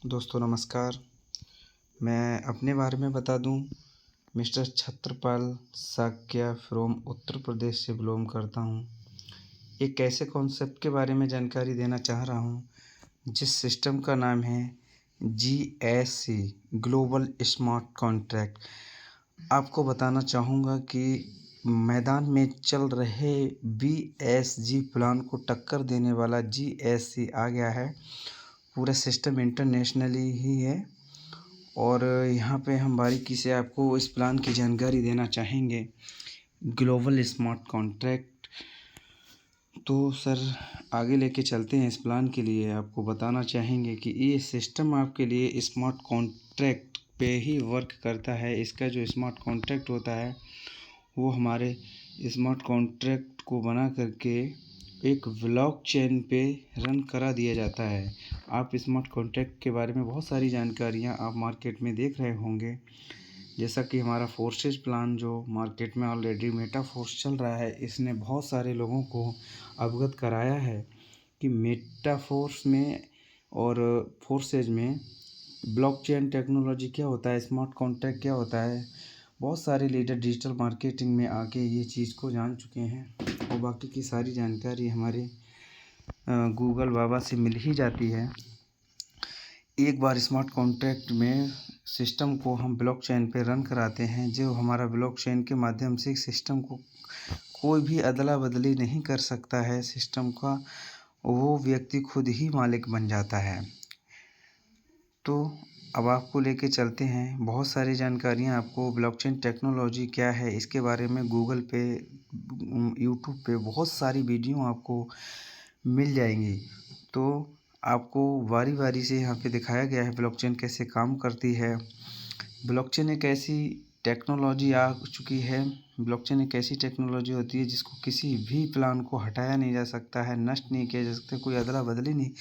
दोस्तों नमस्कार। मैं अपने बारे में बता दूं, मिस्टर छत्रपाल साक्या फ्रॉम उत्तर प्रदेश से बिलोंग करता हूं। एक ऐसे कॉन्सेप्ट के बारे में जानकारी देना चाह रहा हूं जिस सिस्टम का नाम है GSC, ग्लोबल स्मार्ट कॉन्ट्रैक्ट। आपको बताना चाहूँगा कि मैदान में चल रहे BSG प्लान को टक्कर देने वाला GSC आ गया है। पूरा सिस्टम इंटरनेशनली ही है और यहाँ पे हम बारीकी से आपको इस प्लान की जानकारी देना चाहेंगे। ग्लोबल स्मार्ट कॉन्ट्रैक्ट, तो सर आगे लेके चलते हैं। इस प्लान के लिए आपको बताना चाहेंगे कि ये सिस्टम आपके लिए स्मार्ट कॉन्ट्रैक्ट पे ही वर्क करता है। इसका जो स्मार्ट कॉन्ट्रैक्ट होता है वो हमारे स्मार्ट कॉन्ट्रैक्ट को बना करके एक ब्लॉकचेन पे रन करा दिया जाता है। आप स्मार्ट कॉन्ट्रैक्ट के बारे में बहुत सारी जानकारियाँ आप मार्केट में देख रहे होंगे, जैसा कि हमारा फोर्सेज प्लान जो मार्केट में ऑलरेडी मेटाफोर्स चल रहा है, इसने बहुत सारे लोगों को अवगत कराया है कि मेटाफोर्स में और फोर्सेज में ब्लॉकचेन टेक्नोलॉजी क्या होता है, स्मार्ट कॉन्ट्रैक्ट क्या होता है। बहुत सारे लीडर डिजिटल मार्केटिंग में आके ये चीज़ को जान चुके हैं और बाकी की सारी जानकारी हमारे गूगल बाबा से मिल ही जाती है। एक बार स्मार्ट कॉन्ट्रैक्ट में सिस्टम को हम ब्लॉकचेन पे रन कराते हैं, जो हमारा ब्लॉकचेन के माध्यम से सिस्टम को कोई भी अदला बदली नहीं कर सकता है। सिस्टम का वो व्यक्ति खुद ही मालिक बन जाता है। तो अब आपको लेके चलते हैं। बहुत सारी जानकारियाँ आपको ब्लॉकचेन टेक्नोलॉजी क्या है इसके बारे में गूगल पे, यूट्यूब पे बहुत सारी वीडियो आपको मिल जाएंगी। तो आपको बारी बारी से यहाँ पे दिखाया गया है ब्लॉकचेन कैसे काम करती है। ब्लॉकचेन एक ऐसी टेक्नोलॉजी आ चुकी है। ब्लॉकचेन एक ऐसी टेक्नोलॉजी होती है जिसको किसी भी प्लान को हटाया नहीं जा सकता है, नष्ट नहीं किया जा सकता, कोई अदला बदली नहीं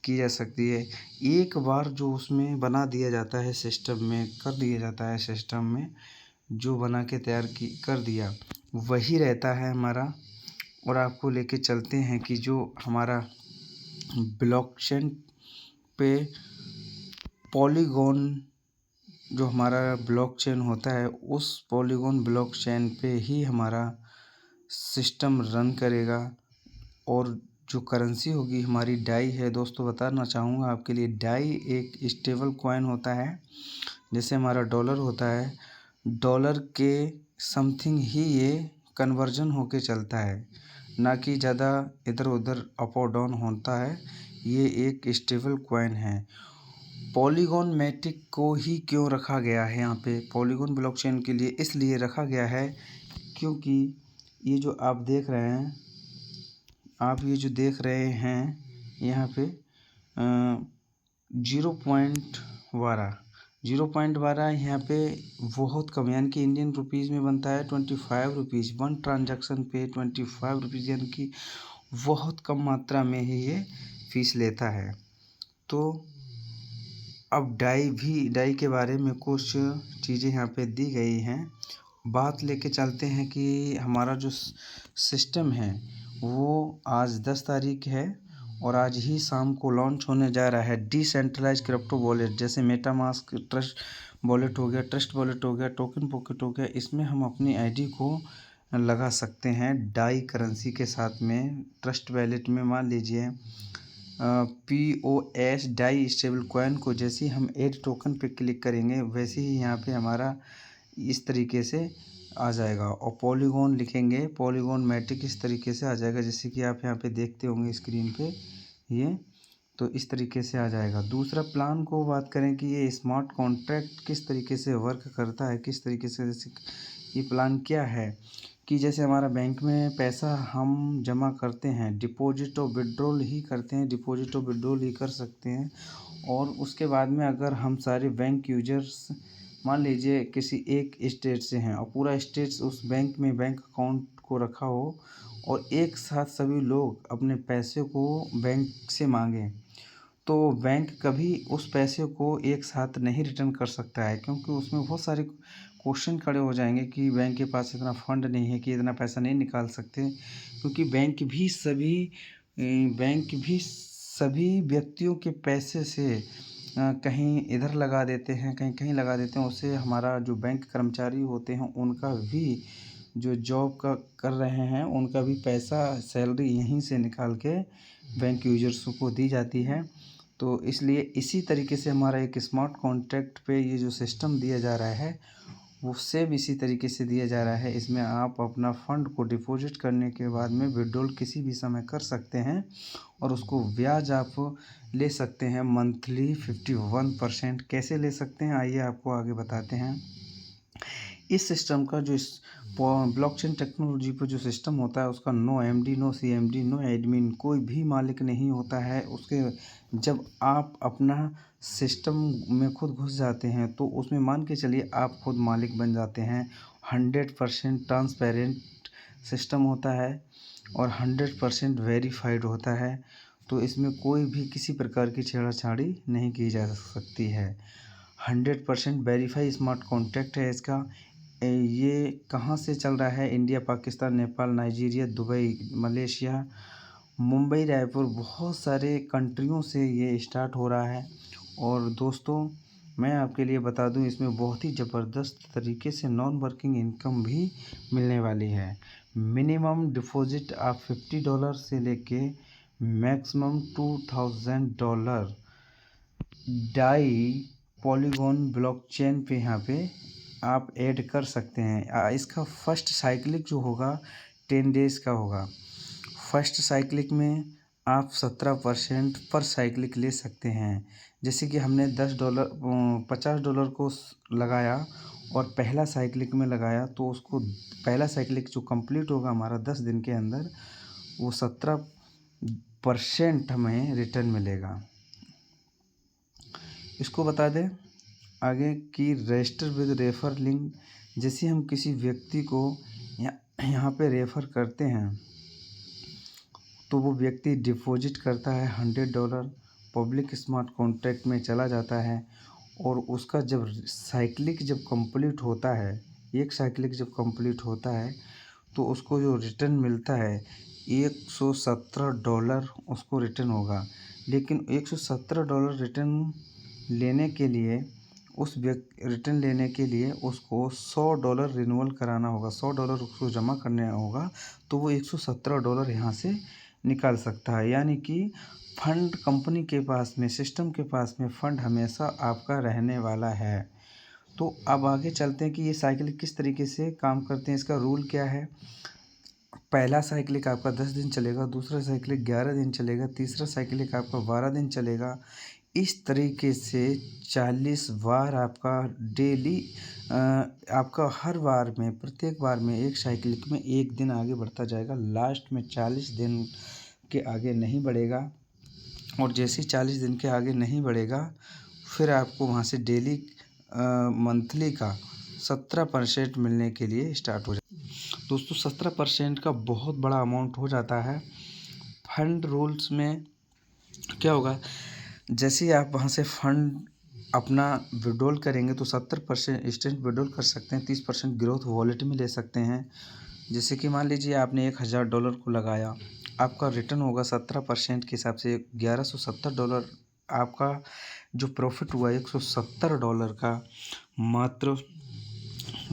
की जा सकती है। एक बार जो उसमें बना दिया जाता है, सिस्टम में कर दिया जाता है, सिस्टम में जो बना के तैयार की कर दिया वही रहता है हमारा। और आपको लेके चलते हैं कि जो हमारा ब्लॉकचेन पे पॉलीगॉन, जो हमारा ब्लॉकचेन होता है उस पॉलीगॉन ब्लॉकचेन पे ही हमारा सिस्टम रन करेगा। और जो करेंसी होगी हमारी डाई है। दोस्तों बताना चाहूँगा आपके लिए, डाई एक स्टेबल कॉइन होता है। जैसे हमारा डॉलर होता है, डॉलर के समथिंग ही ये कन्वर्जन होके चलता है, ना कि ज़्यादा इधर उधर अप और डाउन होता है। ये एक स्टेबल कॉइन है। पॉलीगॉन मैटिक को ही क्यों रखा गया है यहाँ पे, पॉलीगॉन ब्लॉकचेन के लिए इसलिए रखा गया है क्योंकि ये जो आप देख रहे हैं, यहाँ पे 0.12 यहाँ पे बहुत कम, यानी कि इंडियन रुपीज़ में बनता है 25 रुपीज़। वन ट्रांजैक्शन पे 25 रुपीज़, यानी कि बहुत कम मात्रा में ही ये फीस लेता है। तो अब डाई के बारे में कुछ चीज़ें यहाँ पे दी गई हैं। बात लेके चलते हैं कि हमारा जो सिस्टम है वो आज 10 तारीख है और आज ही शाम को लॉन्च होने जा रहा है डिसेंट्रलाइज क्रिप्टो वॉलेट। जैसे मेटामास्क, ट्रस्ट वॉलेट हो गया, ट्रस्ट वॉलेट हो गया, टोकन पॉकेट हो गया। इसमें हम अपनी आईडी को लगा सकते हैं डाई करेंसी के साथ में। ट्रस्ट वॉलेट में मान लीजिए POS डाई स्टेबल कॉइन को जैसे ही हम ऐड टोकन पे क्लिक करेंगे वैसे ही यहाँ पे हमारा इस तरीके से आ जाएगा। और पॉलीगॉन लिखेंगे, पॉलीगॉन मैट्रिक इस तरीके से आ जाएगा, जैसे कि आप यहाँ पे देखते होंगे स्क्रीन पे ये। तो इस तरीके से आ जाएगा। दूसरा प्लान को बात करें कि ये स्मार्ट कॉन्ट्रैक्ट किस तरीके से वर्क करता है, किस तरीके से, जैसे ये प्लान क्या है कि जैसे हमारा बैंक में पैसा हम जमा करते हैं, डिपॉजिट और विड्रॉल ही करते हैं, डिपॉजिट और विड्रॉल ही कर सकते हैं। और उसके बाद में अगर हम सारे बैंक यूजर्स, मान लीजिए किसी एक स्टेट से हैं और पूरा स्टेट उस बैंक में बैंक अकाउंट को रखा हो और एक साथ सभी लोग अपने पैसे को बैंक से मांगें, तो बैंक कभी उस पैसे को एक साथ नहीं रिटर्न कर सकता है, क्योंकि उसमें बहुत सारे क्वेश्चन खड़े हो जाएंगे कि बैंक के पास इतना फंड नहीं है कि इतना पैसा नहीं निकाल सकते। क्योंकि बैंक भी सभी व्यक्तियों के पैसे से कहीं इधर लगा देते हैं, कहीं कहीं लगा देते हैं। उससे हमारा जो बैंक कर्मचारी होते हैं उनका भी जो जॉब का कर रहे हैं उनका भी पैसा सैलरी यहीं से निकाल के बैंक यूजर्स को दी जाती है। तो इसलिए इसी तरीके से हमारा एक स्मार्ट कॉन्ट्रैक्ट पे ये जो सिस्टम दिया जा रहा है वो सेम इसी तरीके से दिया जा रहा है। इसमें आप अपना फ़ंड को डिपॉजिट करने के बाद में विड्रॉल किसी भी समय कर सकते हैं और उसको ब्याज आप ले सकते हैं मंथली 51%। कैसे ले सकते हैं आइए आपको आगे बताते हैं। इस सिस्टम का जो ब्लॉकचेन टेक्नोलॉजी पर जो सिस्टम होता है उसका no MD, no CMD, no admin, कोई भी मालिक नहीं होता है उसके। जब आप अपना सिस्टम में खुद घुस जाते हैं तो उसमें मान के चलिए आप खुद मालिक बन जाते हैं। 100% ट्रांसपेरेंट सिस्टम होता है और 100% वेरीफाइड होता है। तो इसमें कोई भी किसी प्रकार की छेड़छाड़ी नहीं की जा सकती है। 100% वेरीफाई स्मार्ट कॉन्ट्रैक्ट है इसका। ये कहाँ से चल रहा है? India, Pakistan, Nepal, Nigeria, Dubai, Malaysia, Mumbai, Raipur, बहुत सारे कंट्रियों से ये स्टार्ट हो रहा है। और दोस्तों मैं आपके लिए बता दूं इसमें बहुत ही ज़बरदस्त तरीके से नॉन वर्किंग इनकम भी मिलने वाली है। मिनिमम डिपॉजिट आप $50 से लेके मैक्सिमम $2000 डाई पॉलीगॉन ब्लॉकचेन पे यहाँ पे आप ऐड कर सकते हैं। इसका फर्स्ट साइक्लिक जो होगा 10 डेज़ का होगा। फर्स्ट साइक्लिक में आप 17% पर साइक्लिक ले सकते हैं। जैसे कि हमने $50 को लगाया और पहला साइक्लिक में लगाया तो उसको पहला साइक्लिक जो कंप्लीट होगा हमारा 10 दिन के अंदर वो 17% हमें रिटर्न मिलेगा। इसको बता दें आगे कि रजिस्टर विद रेफर लिंक। जैसे हम किसी व्यक्ति को यहाँ पे रेफ़र करते हैं तो वो व्यक्ति डिपॉजिट करता है $100, पब्लिक स्मार्ट कॉन्ट्रैक्ट में चला जाता है और उसका जब साइक्लिक जब कंप्लीट होता है, एक साइक्लिक जब कंप्लीट होता है तो उसको जो रिटर्न मिलता है $117 उसको रिटर्न होगा। लेकिन $117 रिटर्न लेने के लिए रिटर्न लेने के लिए उसको $100 रिन्यूअल कराना होगा, $100 उसको जमा करने होगा तो वो $117 यहाँ से निकाल सकता है। यानी कि फंड कंपनी के पास में, सिस्टम के पास में फ़ंड हमेशा आपका रहने वाला है। तो अब आगे चलते हैं कि ये साइकिल किस तरीके से काम करते हैं, इसका रूल क्या है। पहला साइक्लिक आपका 10 दिन चलेगा, दूसरा साइक्लिक 11 दिन चलेगा, तीसरा साइक्लिक आपका 12 दिन चलेगा। इस तरीके से 40 बार आपका डेली आपका हर बार में, प्रत्येक बार में एक साइक्लिक में एक दिन आगे बढ़ता जाएगा। लास्ट में 40 दिन के आगे नहीं बढ़ेगा और जैसे ही 40 दिन के आगे नहीं बढ़ेगा फिर आपको वहाँ से डेली मंथली का 17% मिलने के लिए स्टार्ट हो जाए। दोस्तों 17% का बहुत बड़ा अमाउंट हो जाता है। फंड रूल्स में क्या होगा, जैसे ही आप वहाँ से फंड अपना विड्रॉल करेंगे तो 70% इंस्टेंट विड्रॉल कर सकते हैं, 30% ग्रोथ वॉलेट में ले सकते हैं। जैसे कि मान लीजिए आपने $1000 को लगाया, आपका रिटर्न होगा 17% के हिसाब से $1170। आपका जो प्रॉफिट हुआ $170 का मात्र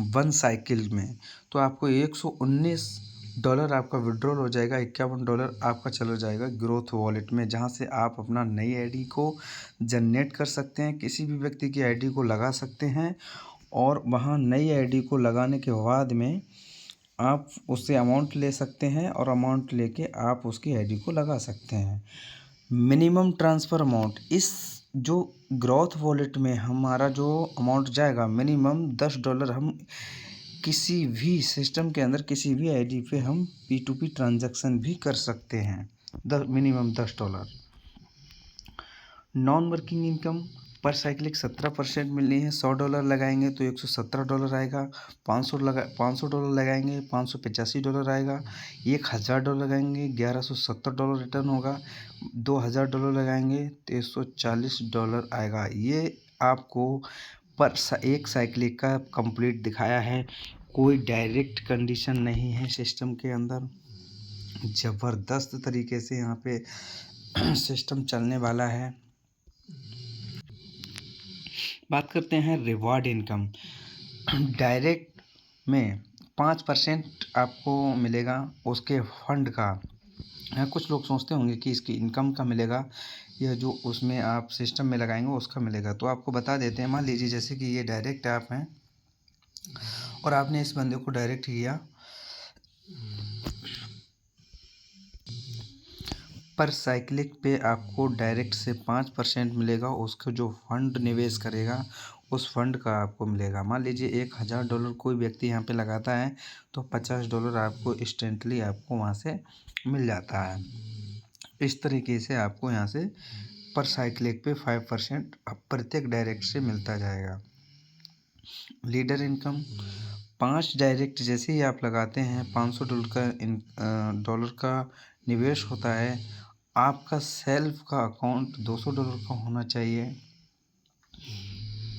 1 साइकिल में, तो आपको $119 आपका विड्रॉल हो जाएगा। $51 आपका चला जाएगा ग्रोथ वॉलेट में, जहां से आप अपना नई आईडी को जनरेट कर सकते हैं, किसी भी व्यक्ति की आईडी को लगा सकते हैं और वहां नई आईडी को लगाने के बाद में आप उससे अमाउंट ले सकते हैं और अमाउंट लेके आप उसकी आईडी को लगा सकते हैं। मिनिमम ट्रांसफ़र अमाउंट, इस जो ग्रोथ वॉलेट में हमारा जो अमाउंट जाएगा मिनिमम $10 हम किसी भी सिस्टम के अंदर किसी भी आईडी पे हम P2P ट्रांजैक्शन भी कर सकते हैं। मिनिमम $10। नॉन वर्किंग इनकम पर साइक्लिक 17% मिलनी है। $100 लगाएंगे तो $117 आएगा। $500 लगाएंगे $585 आएगा। $1000 लगाएंगे $1170 रिटर्न होगा। $2000 लगाएंगे तो $140 आएगा। ये आपको पर एक साइक्लिक का कंप्लीट दिखाया है। कोई डायरेक्ट कंडीशन नहीं है सिस्टम के अंदर। ज़बरदस्त तरीके से यहाँ पे सिस्टम चलने वाला है। बात करते हैं रिवॉर्ड इनकम। डायरेक्ट में 5% आपको मिलेगा उसके फंड का। कुछ लोग सोचते होंगे कि इसकी इनकम का मिलेगा, यह जो उसमें आप सिस्टम में लगाएंगे उसका मिलेगा। तो आपको बता देते हैं, मान लीजिए जैसे कि ये डायरेक्ट ऐप हैं और आपने इस बंदे को डायरेक्ट किया, पर साइक्लिक पे आपको डायरेक्ट से 5% मिलेगा। उसका जो फंड निवेश करेगा उस फंड का आपको मिलेगा। मान लीजिए $1000 कोई व्यक्ति यहाँ पे लगाता है तो $50 आपको इंस्टेंटली आपको वहाँ से मिल जाता है। इस तरीके से आपको यहाँ से पर साइक्लिक पे 5% प्रत्येक डायरेक्ट से मिलता जाएगा। लीडर इनकम 5 डायरेक्ट जैसे ही आप लगाते हैं $500 का निवेश होता है। आपका सेल्फ का अकाउंट $200 का होना चाहिए।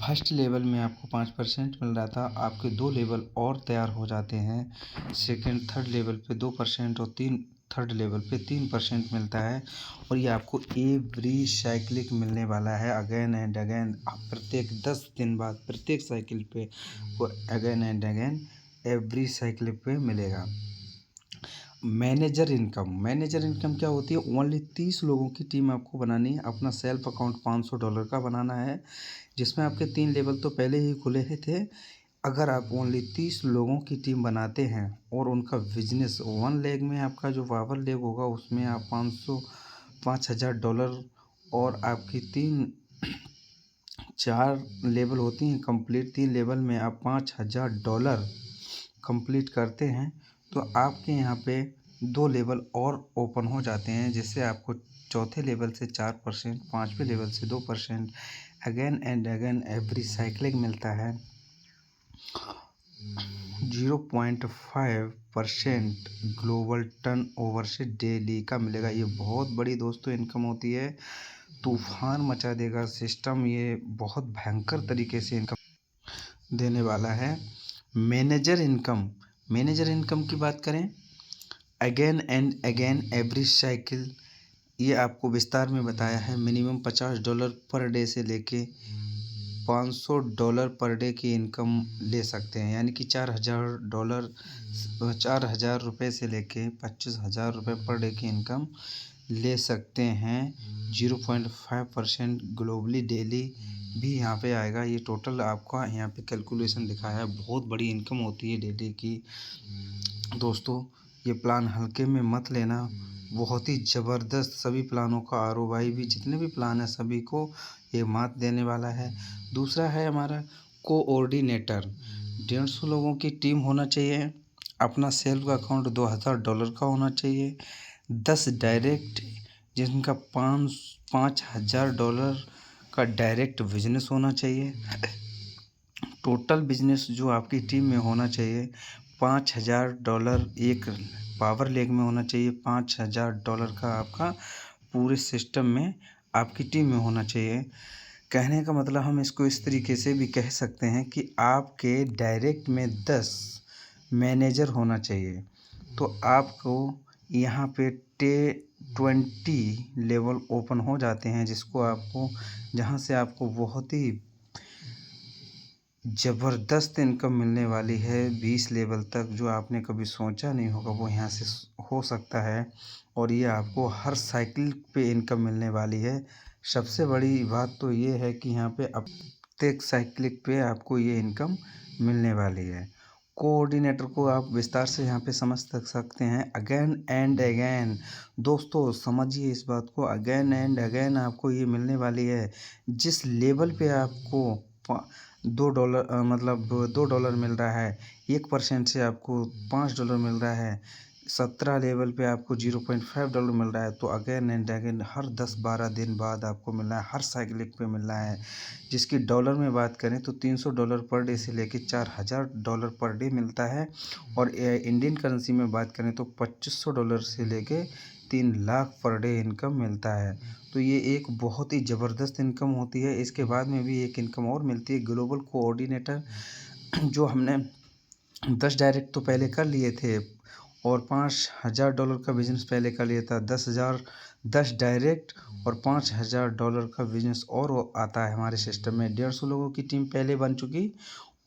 फर्स्ट लेवल में आपको 5% मिल रहा था, आपके 2 लेवल और तैयार हो जाते हैं। सेकंड थर्ड लेवल पे 2% और थर्ड लेवल पे 3% मिलता है। और ये आपको एवरी साइक्लिक मिलने वाला है, अगेन एंड अगेन। आप प्रत्येक 10 दिन बाद प्रत्येक साइकिल पे वो again and again every cycle पे मिलेगा। मैनेजर इनकम क्या होती है? ओनली 30 लोगों की टीम आपको बनानी है। अपना सेल्फ अकाउंट $500 का बनाना है, जिसमें आपके 3 लेवल तो पहले ही खुले ही थे। अगर आप ओनली 30 लोगों की टीम बनाते हैं और उनका बिजनेस 1 लेग में, आपका जो पावर लेग होगा उसमें आप $5000 और आपकी 4 लेवल होती हैं कंप्लीट, 3 लेवल में आप $5000 कंप्लीट करते हैं तो आपके यहाँ पे 2 लेवल और ओपन हो जाते हैं, जिससे आपको चौथे लेवल से 4%, 5वें लेवल से 2% again and again every cycling मिलता है। 0.5% ग्लोबल टर्नओवर से डेली का मिलेगा। ये बहुत बड़ी दोस्तों इनकम होती है, तूफान मचा देगा सिस्टम। ये बहुत भयंकर तरीके से इनकम देने वाला है। मैनेजर इनकम की बात करें, again and again every cycle, ये आपको विस्तार में बताया है। मिनिमम $50 पर डे से लेके $500 पर डे की इनकम ले सकते हैं, यानी कि $4000 से लेके $25,000 पर डे की इनकम ले सकते हैं। 0.5% ग्लोबली डेली भी यहाँ पे आएगा। ये टोटल आपका यहाँ पे कैलकुलेशन दिखाया है। बहुत बड़ी इनकम होती है डेली की दोस्तों। ये प्लान हल्के में मत लेना, बहुत ही ज़बरदस्त। सभी प्लानों का ROI भी, जितने भी प्लान है सभी को ये मात देने वाला है। दूसरा है हमारा कोऑर्डिनेटर। 150 लोगों की टीम होना चाहिए। अपना सेल्फ का अकाउंट $2000 का होना चाहिए। 10 डायरेक्ट जिनका $5000 का डायरेक्ट बिजनेस होना चाहिए। टोटल बिजनेस जो आपकी टीम में होना चाहिए $5000 एक पावर लेग में होना चाहिए। $5000 का आपका पूरे सिस्टम में आपकी टीम में होना चाहिए। कहने का मतलब हम इसको इस तरीके से भी कह सकते हैं कि आपके डायरेक्ट में 10 मैनेजर होना चाहिए। तो आपको यहाँ पे 20 लेवल ओपन हो जाते हैं, जिसको आपको, जहाँ से आपको बहुत ही ज़बरदस्त इनकम मिलने वाली है। 20 लेवल तक जो आपने कभी सोचा नहीं होगा वो यहाँ से हो सकता है। और ये आपको हर साइकिल पे इनकम मिलने वाली है। सबसे बड़ी बात तो ये है कि यहाँ पे प्रत्येक साइकिल पे आपको ये इनकम मिलने वाली है। कोऑर्डिनेटर को आप विस्तार से यहाँ पे समझ सकते हैं। अगेन एंड अगेन दोस्तों समझिए इस बात को, अगेन एंड अगेन आपको ये मिलने वाली है। जिस लेवल पे आपको $2 मतलब $2 मिल रहा है, 1% से आपको $5 मिल रहा है। 17 लेवल पे आपको $0.5 मिल रहा है। तो अगेन एंड अगेन हर 10-12 दिन बाद आपको मिल रहा है, हर साइकिल पे मिल रहा है। जिसकी डॉलर में बात करें तो $300 पर डे से लेके $4000 पर डे मिलता है। और इंडियन करेंसी में बात करें तो $2500 से लेके 3 लाख पर डे इनकम मिलता है। तो ये एक बहुत ही ज़बरदस्त इनकम होती है। इसके बाद में भी एक इनकम और मिलती है, ग्लोबल कोऑर्डिनेटर। जो हमने 10 डायरेक्ट तो पहले कर लिए थे और $5,000 का बिजनेस पहले कर लिया था। 10 डायरेक्ट और $5,000 का बिजनेस और वो आता है हमारे सिस्टम में। 150 लोगों की टीम पहले बन चुकी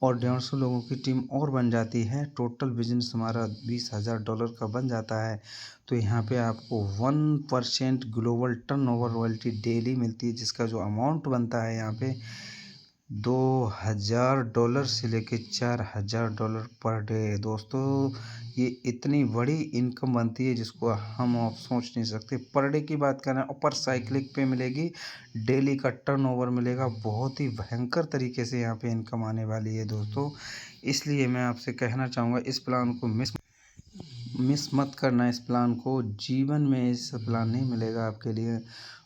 और 150 लोगों की टीम और बन जाती है। टोटल बिजनेस हमारा $20,000 का बन जाता है। तो यहाँ पे आपको 1% ग्लोबल टर्नओवर रॉयल्टी डेली मिलती है, जिसका जो अमाउंट बनता है यहाँ पे $2,000 से लेके $4,000 पर डे। दोस्तों ये इतनी बड़ी इनकम बनती है जिसको हम आप सोच नहीं सकते। पर डे की बात करें और पर साइक्लिक पे मिलेगी, डेली का टर्नओवर मिलेगा। बहुत ही भयंकर तरीके से यहाँ पे इनकम आने वाली है दोस्तों। इसलिए मैं आपसे कहना चाहूँगा इस प्लान को मिस मत करना। इस प्लान को जीवन में ऐसा प्लान नहीं मिलेगा आपके लिए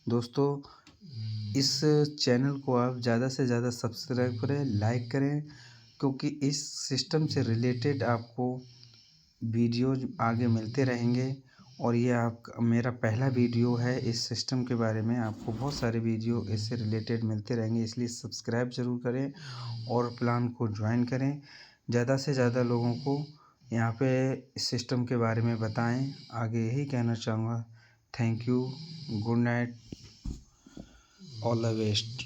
दोस्तों। इस चैनल को आप ज़्यादा से ज़्यादा सब्सक्राइब करें, लाइक करें, क्योंकि इस सिस्टम से रिलेटेड आपको वीडियोज आगे मिलते रहेंगे। और ये मेरा पहला वीडियो है इस सिस्टम के बारे में। आपको बहुत सारे वीडियो इससे रिलेटेड मिलते रहेंगे, इसलिए सब्सक्राइब ज़रूर करें और प्लान को ज्वाइन करें। ज़्यादा से ज़्यादा लोगों को यहाँ पे इस सिस्टम के बारे में बताएं। आगे यही कहना चाहूँगा। Thank you, good night, all the best.